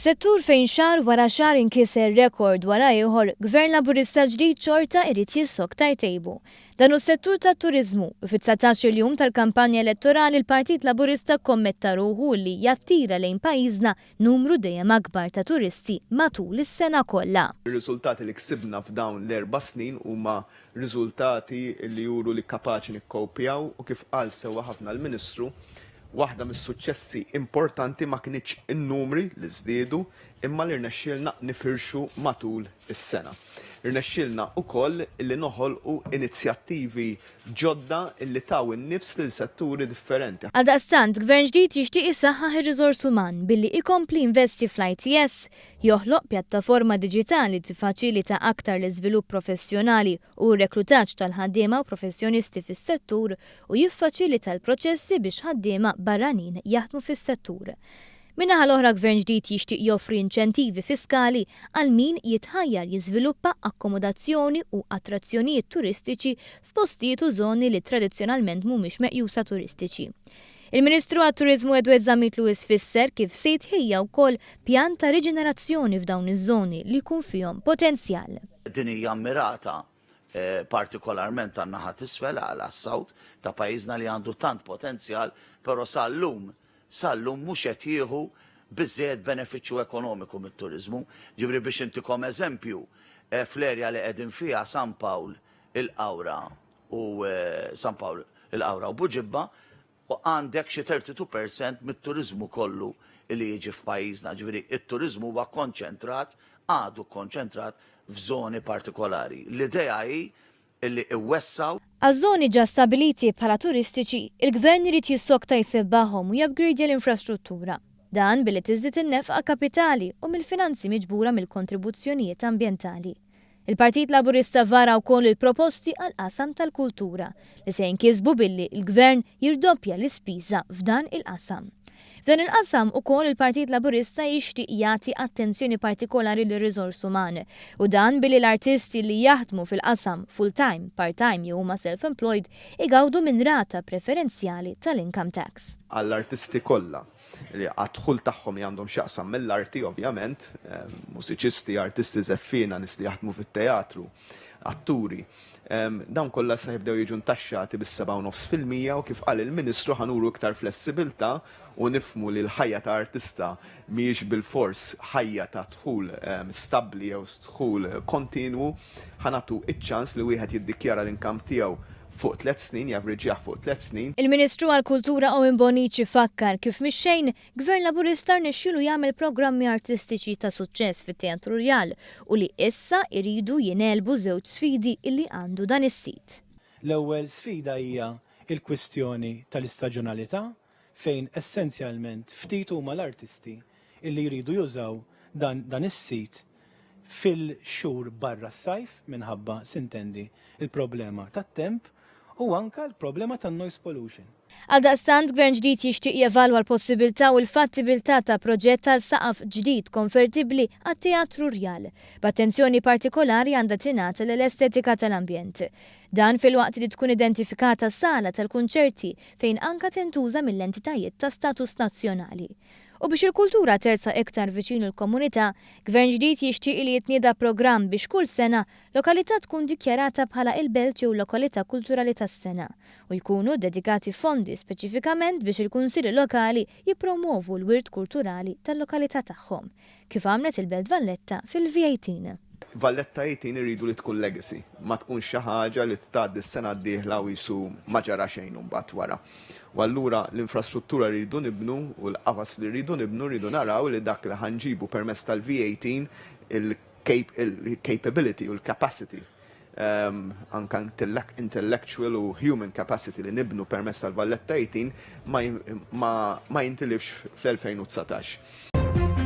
Fis-settur fejn xahar wara xahar inkiser rekord wara ieħor, Gvern Laburista ġdid xorta irid jissokta jtejbu. Dan hu s-settur tat-turiżmu u fid-dsatax-il tal-kampanja elettorali l-Partit Laburista ikkommetta ruħu li jattira lejn pajjiżna numru dejjem akbar ta' turisti matul is-sena kollha. Ir-riżultati li ksibna f'dawn l-4 snin huma riżultati li juru li kapaċi nikkopjaw u kif qal sewwa ħafna l-Ministru, waħda mis-suċċessi importanti ma kienx in-numri li żdiedu imma li rnexxielna nifirxu matul is-sena. Rnexxielna wkoll li noħolqu inizjattivi ġodda li taw in-nifs lil setturi differenti. Għaldaqstant, Gvern ġdid jixtieq isaħħaħ ir-riżors uman billi ikompli investi fl-ITS, joħloq pjattaforma diġitali tiffaċilita aktar l-iżvilupp professjonali u r-reklutaġġ tal-ħaddiema u professjonisti fis-settur u jiffaċilita l-proċessi biex ħaddiema barranin jaħdmu fis-settur. Minnaħa l-oħra Gvern ġdid jixtieq joffri inċentivi fiskali għal min jitħajjar jiżviluppa akkomodazzjoni u attrazzjonijiet turistiċi f'postijiet u żoni li tradizzjonalment mhumiex meqjusa turistiċi. Il-Ministru għat-Turiżmu Edward Zamitlu isfisser kif se jitħejja wkoll pjan ta' riġenerazzjoni f'dawn iż-żoni li jkun fihom potenzjal. Din hija mirata partikolarment tan-naħa t'isfel għal as-sawt ta' pajjiżna li għandu tant potenzjal, però sal-lum mhux qed jieħu biżżejjed benefiċċju ekonomiku mit-turiżmu. Ġifri biex intikom eżempju, fl-erja li qegħdin fiha San Pawl il-Qawra u Buġibba għandek xi 32% mit-turiżmu kollu li jiġi f'pajjiżna. Ġifri it-turiżmu huwa għadu konċentrat f'żoni partikolari. L-idea hi illi iwessaw. Għaż-żoni ġa stabiliti bħala turistiċi, il-Gvern irid jissokta jsebbaħhom u jabgridja l-infrastruttura. Dan billi tiżdied in-nefqa kapitali u mill-finanzi miġbura mill-kontribuzzjonijiet ambjentali. Il-Partit Laburista vara wkoll il-proposti għal-qasam tal-kultura li se jinkisbu billi il-Gvern jirdoppja l-ispiża f'dan il-qasam. F'dan il-qasam ukoll il-Partit Laburista jixtieq jagħti attenzjoni partikolari lir-riżors uman u dan billi l-artisti li jaħdmu fil-qasam full-time, part-time jew huma self-employed igawdu minn rata preferenzjali tal-income tax. Għall-artisti kollha li għadħul tagħhom li għandhom x'jaqsam mill-arti ovvjament, mużiċisti, artisti żeffina, nies li jaħdmu fit-teatru, atturi. Dawn kollha se jibdew jiġu ntaxxati bis-7.5% u kif qal il-Ministru ħanuru iktar flessibilità u nifhmu li l-ħajja ta' artista mhijiex bil-fors ħajja ta' dħul stabbli jew dħul kontinwu, ħanatu iċ-ċans li wieħed jiddikjara l-inkam tiegħu fuq 3 snin, javreġġjah fuq 3 snin. Il-Ministru għall-Kultura Owen Bonici fakkar kif mix-xejn Gvern Laburista rnexxielu jagħmel programmi artistiċi ta' suċċess fit-Teatru Rjal u li issa jridu jingħelbu żewġ sfidi illi għandu dan is-sit. L-ewwel sfida hija l-kwistjoni tal-istaġjonalità fejn essenzjalment ftit huma l-artisti illi jridu jużaw dan is-sit fil-xhur barra s-sajf minħabba sintendi il-problema tat-temp u anka l-problema tan-noise pollution. Għaldaqstant, Gvern ġdid jixtieq jevalwa l-possibilità u l-fattibilità ta' proġett tal-saqaf ġdid konvertibbli għat-Teatru Rjal, b'attenzjoni partikolari għandha tingħata l-estetika tal-ambjent. Dan fil-waqt li tkun identifikata sala tal-kunċerti fejn anka tintuża mill-entitajiet ta' status nazzjonali. U biex il-kultura tersa iktar viċin il-komunità, Gvern ġdid jixtieq li jitnieda programm biex kull sena lokalità tkun dikjarata bħala il-belt jew lokalità kulturali tas-sena u jkunu dedikati fondi speċifikament biex il-kunsilli lokali jippromovu l-wirt kulturali tal-lokalità tagħhom, kif għamlet il-Belt Valletta fil-V18. Valletta 18 iridu li tkun legacy, ma tkun xi ħaġa li tgħaddi s-sena d-dieħla u jisu ma ġara xejn imbagħad wara. U allura l-infrastruttura rridu nibnu u l-qafas li rridu nibnu rridu naraw li dak li ħanġibu permezz tal-V18 il-capability u l-capacity anka intellectual u human capacity li nibnu permezz tal-Valletta 18 ma jintilifx fl-2019.